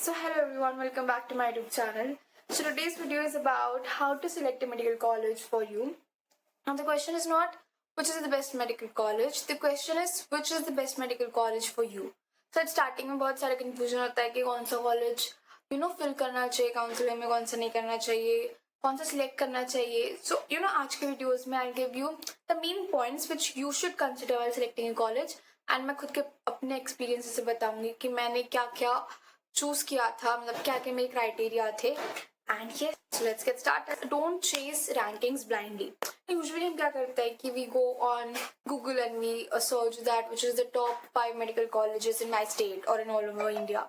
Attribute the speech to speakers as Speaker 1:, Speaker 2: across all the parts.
Speaker 1: So hello everyone, welcome back to my YouTube channel. So today's video is about how to select a medical college for you. Now the question is not which is the best medical college, the question is which is the best medical college for you. So starting में बहुत सारे confusion होता है कि कौन सा college fill करना चाहिए counseling में, कौन सा नहीं करना चाहिए, कौन सा select करना चाहिए. So आज के videos में I'll give you the main points which you should consider while selecting a college. And मैं खुद के अपने experience से बताऊंगी कि मैंने क्या क्या चूज किया था, मतलब क्या क्या मेरे क्राइटेरिया थे. And yes, so let's get started. Don't chase rankings blindly. Usually हम क्या करते हैं कि we go on Google and we search that which is the top 5 medical colleges in my state और in all over India.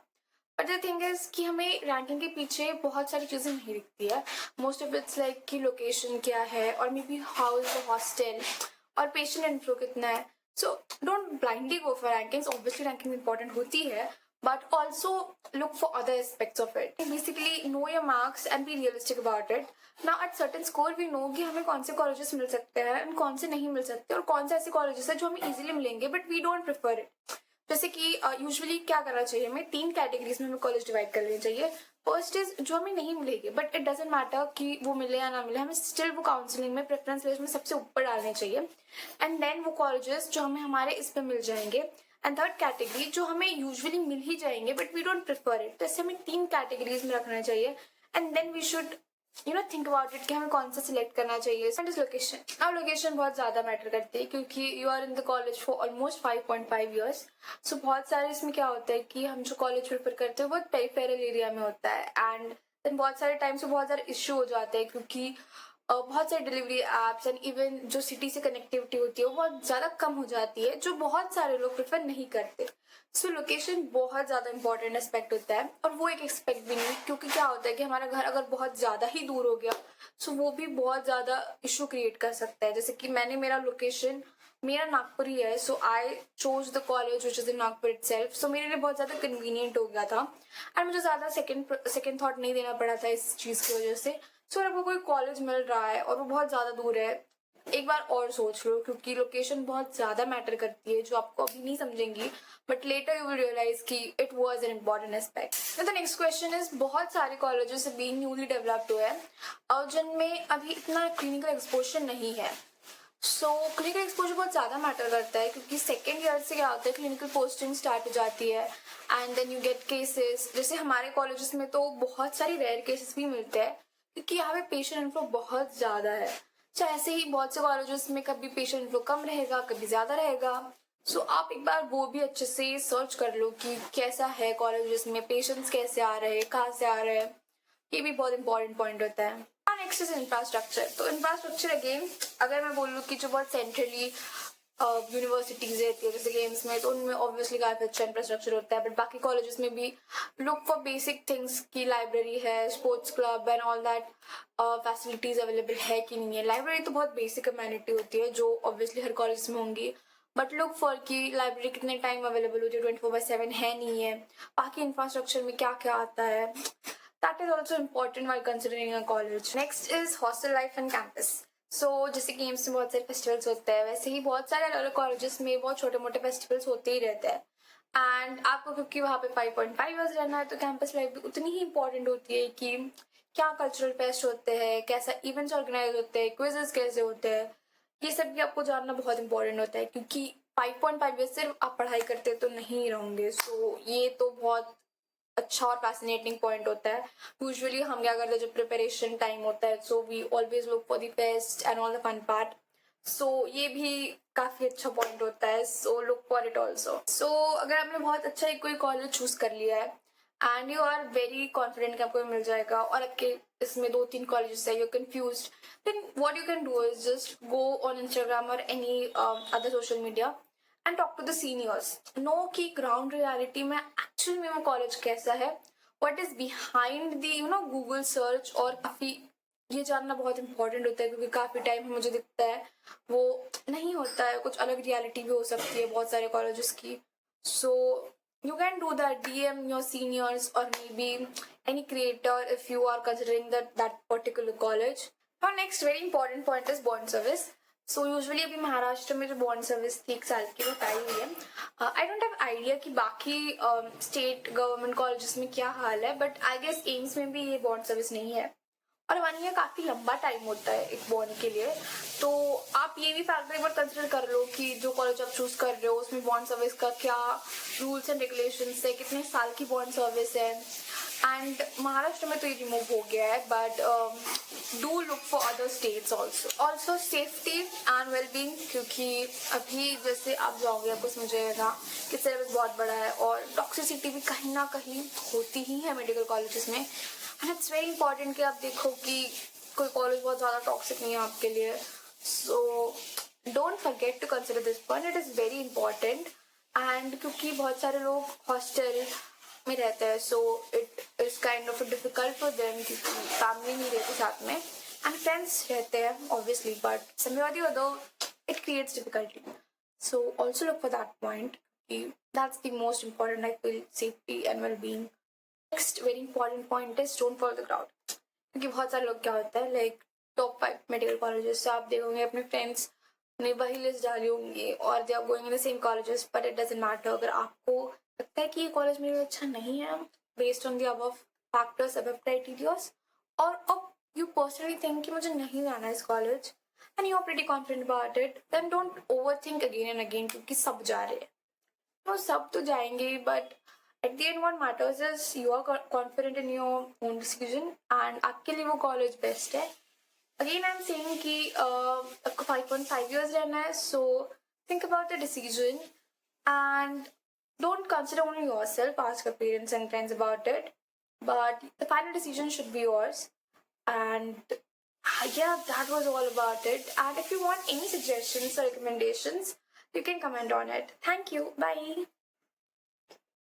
Speaker 1: But the thing is कि हमें ranking के पीछे बहुत सारी चीज़ें नहीं दिखती है. मोस्ट ऑफ इट्स लाइक कि लोकेशन क्या है और may be how is the hostel और पेशेंट इन्फ्लो कितना है. So don't blindly go for rankings. Obviously ranking important होती है, but also look for other aspects of it. Basically know your marks and be realistic about it. Now at certain score we know कि हमें कौन से colleges मिल सकते हैं और कौन से नहीं मिल सकते और कौन से ऐसे colleges हैं जो हमें easily मिलेंगे but we don't prefer it. जैसे कि यूजुअली क्या करना चाहिए, हमें 3 कैटेगरीज में हमें कॉलेज डिवाइड कर लेना चाहिए. फर्स्ट इज जो हमें नहीं मिलेगी बट इट डजेंट मैटर कि वो मिले या ना मिले, हमें स्टिल वो काउंसलिंग में प्रेफरेंस लिस्ट में सबसे ऊपर डालने चाहिए. एंड देन वो कॉलेजेस जो हमें हमारे इस पे मिल जाएंगे. एंड थर्ड कैटेगरी जो हमें यूजुअली मिल ही जाएंगे but we don't prefer it. तो ऐसे हमें 3 कैटेगरीज में रखना चाहिए. And then we should think about it कि हमें कौन सा सिलेक्ट करना चाहिए. And is location. अब लोकेशन बहुत ज़्यादा मैटर करती है क्योंकि you are in the college for almost 5.5 years. So बहुत सारे इसमें क्या होता है कि हम जो कॉलेज प्रेफर करते हैं बहुत पेरिफेरल एरिया में होता है. एंड देन बहुत सारे टाइम से बहुत सारे इश्यू हो जाते हैं क्योंकि बहुत सारे डिलीवरी एप्स एंड इवन जो सिटी से कनेक्टिविटी होती है वो बहुत ज़्यादा कम हो जाती है, जो बहुत सारे लोग प्रेफर नहीं करते. सो लोकेशन बहुत ज़्यादा इंपॉर्टेंट एस्पेक्ट होता है और वो एक एक्सपेक्ट भी नहीं, क्योंकि क्या होता है कि हमारा घर अगर बहुत ज़्यादा ही दूर हो गया सो वो भी बहुत ज़्यादा इशू क्रिएट कर सकता है. जैसे कि मेरा लोकेशन मेरा नागपुर ही है. So I chose the college which is in Nagpur itself. So मेरे लिए बहुत ज़्यादा कन्वीनियंट हो गया था एंड मुझे ज़्यादा सेकेंड थॉट नहीं देना पड़ा था इस चीज़ की वजह से. सो अगर आपको कोई कॉलेज मिल रहा है और वो बहुत ज़्यादा दूर है, एक बार और सोच लो क्योंकि लोकेशन बहुत ज़्यादा मैटर करती है जो आपको अभी नहीं समझेंगी but later you will realise कि it was an important aspect. The next question is बहुत सारे कॉलेजेस बीइंग न्यूली डेवलप्ड हुए हैं और जिनमें अभी इतना क्लिनिकल एक्सपोजर नहीं है. सो क्लिनिकल एक्सपोजर बहुत ज़्यादा मैटर करता है क्योंकि सेकेंड ईयर से क्या होता है, क्लिनिकल पोस्टिंग स्टार्ट हो जाती है and then you get cases. जैसे हमारे कॉलेजेस में तो बहुत सारी रेयर केसेस भी मिलते हैं क्योंकि यहाँ पे पेशेंट इन्फ्लो बहुत ज़्यादा है. तो ऐसे ही बहुत से कॉलेजेस में कभी पेशेंट इन्फ्लो कम रहेगा, कभी ज़्यादा रहेगा. सो आप एक बार वो भी अच्छे से सर्च कर लो कि कैसा है कॉलेजेस में, पेशेंट्स कैसे आ रहे हैं, कहाँ से आ रहे हैं. ये भी बहुत इंपॉर्टेंट पॉइंट होता है. Next is infrastructure. तो इंफ्रास्ट्रक्चर अगेन अगर मैं बोलूँ कि जो बहुत सेंट्रली यूनिवर्सिटीज रहती है जैसे कि एम्स में, तो उनमें ऑब्वियसली काफ़ी अच्छा इंफ्रास्ट्रक्चर होता है. बट बाकी कॉलेजेस में भी लुक फॉर बेसिक थिंग्स की लाइब्रेरी है, sports club and all that facilities available है कि नहीं है. लाइब्रेरी तो बहुत बेसिक कम्युनिटी होती है जो ऑब्वियसली हर कॉलेज में होंगी, बट लुक फॉर की लाइब्रेरी कितने टाइम अवेलेबल होती है, 24/7 है नहीं है. बाकी इंफ्रास्ट्रक्चर में क्या क्या आता है, that is also important while considering a college. Next is hostel life and campus. So जैसे कि एम्स में बहुत सारे फेस्टिवल्स होते हैं, वैसे ही बहुत सारे अलग अलग कॉलेजेस में बहुत छोटे मोटे फेस्टिवल्स होते ही रहते हैं. एंड आपको क्योंकि वहाँ पे 5.5 ईयर्स रहना है तो कैंपस लाइफ भी उतनी ही इंपॉर्टेंट होती है कि क्या कल्चरल फेस्ट होते हैं, कैसा इवेंट्स ऑर्गेनाइज होते हैं, क्विजेस कैसे होते हैं, ये सब भी आपको जानना बहुत इंपॉर्टेंट होता है क्योंकि 5.5 ईयर्स सिर्फ आप पढ़ाई करते तो नहीं रहोगे. सो ये तो बहुत अच्छा और फैसिनेटिंग पॉइंट होता है. यूजुअली हम क्या करते हैं जब प्रिपरेशन टाइम होता है, so we always look for the fest and all the fun part. So ये भी काफ़ी अच्छा पॉइंट होता है. So look for it also. So अगर आपने बहुत अच्छा एक कोई कॉलेज चूज कर लिया है and you are very confident कि आपको मिल जाएगा और आपके इसमें 2-3 कॉलेजेस है, you confuse, then what you can do is just go on Instagram और any other social media and talk to the seniors. Know कि ग्राउंड रियलिटी में एक्चुअल में वो कॉलेज कैसा है, what is behind the Google search. और काफ़ी ये जानना बहुत इंपॉर्टेंट होता है क्योंकि काफ़ी टाइम मुझे दिखता है वो नहीं होता है, कुछ अलग रियलिटी भी हो सकती है बहुत सारे कॉलेजेस की. सो you can do that, DM your seniors or maybe any creator if you are considering that particular college. Now next very important point is bond service. So usually अभी महाराष्ट्र में जो बॉन्ड सर्विस थी 1 साल की वो तय हुई है. आई डोंट हैव आइडिया कि बाकी स्टेट गवर्नमेंट कॉलेजेस में क्या हाल है, बट आई गेस एम्स में भी ये बॉन्ड सर्विस नहीं है. और 1 ईयर काफी लंबा टाइम होता है एक बॉन्ड के लिए. तो आप ये भी फैक्टर एक बार कंसिडर कर लो कि जो कॉलेज आप चूज कर रहे हो उसमें बॉन्ड सर्विस का क्या रूल्स एंड रेगुलेशंस है, कितने साल की बॉन्ड सर्विस है. एंड महाराष्ट्र में तो ये रिमूव हो गया है, but do look for other states also safety and wellbeing, क्योंकि अभी जैसे आप जाओगे आपको समझ आएगा कि सिलेबस बहुत बड़ा है और टॉक्सिसिटी भी कहीं ना कहीं होती ही है मेडिकल कॉलेजेस में. एंड इट्स वेरी इंपॉर्टेंट कि आप देखो कि कोई कॉलेज बहुत ज़्यादा टॉक्सिक नहीं है आपके लिए. So don't forget to consider this point, it is very important. And क्योंकि बहुत सारे लोग हॉस्टल में रहते हैं, so it is kind of difficult for them क्योंकि फैमिली नहीं रहती साथ में एंड फ्रेंड्स रहते हैं ऑब्वियसली, बट समझौती हो दो it creates difficulty. So also look for that point. That's the most important, I feel, safety and well-being. Next very important point is don't follow the crowd. क्योंकि बहुत सारे लोग क्या होता है लाइक टॉप 5 मेडिकल कॉलेजेस से आप देखोगे अपने फ्रेंड्स ने वही लिस्ट डाली होंगी और they are going in the same colleges, but it doesn't matter. अगर आपको लगता है कि ये कॉलेज मेरे लिए अच्छा नहीं है based on the above factors, above criterias, और अब यू पर्सनली थिंक कि मुझे नहीं जाना इस college and you are pretty confident about it, then don't overthink again and again, क्योंकि सब जा रहे हैं. वो सब तो जाएंगे, but at the end what matters is you are confident in your own decision and आपके लिए वो college best है. Again I'm saying कि आपको 5.5 years रहना है, so think about the decision and don't consider only yourself, ask your parents and friends about it, but the final decision should be yours. And yeah, that was all about it. And if you want any suggestions or recommendations, you can comment on it. Thank you. Bye.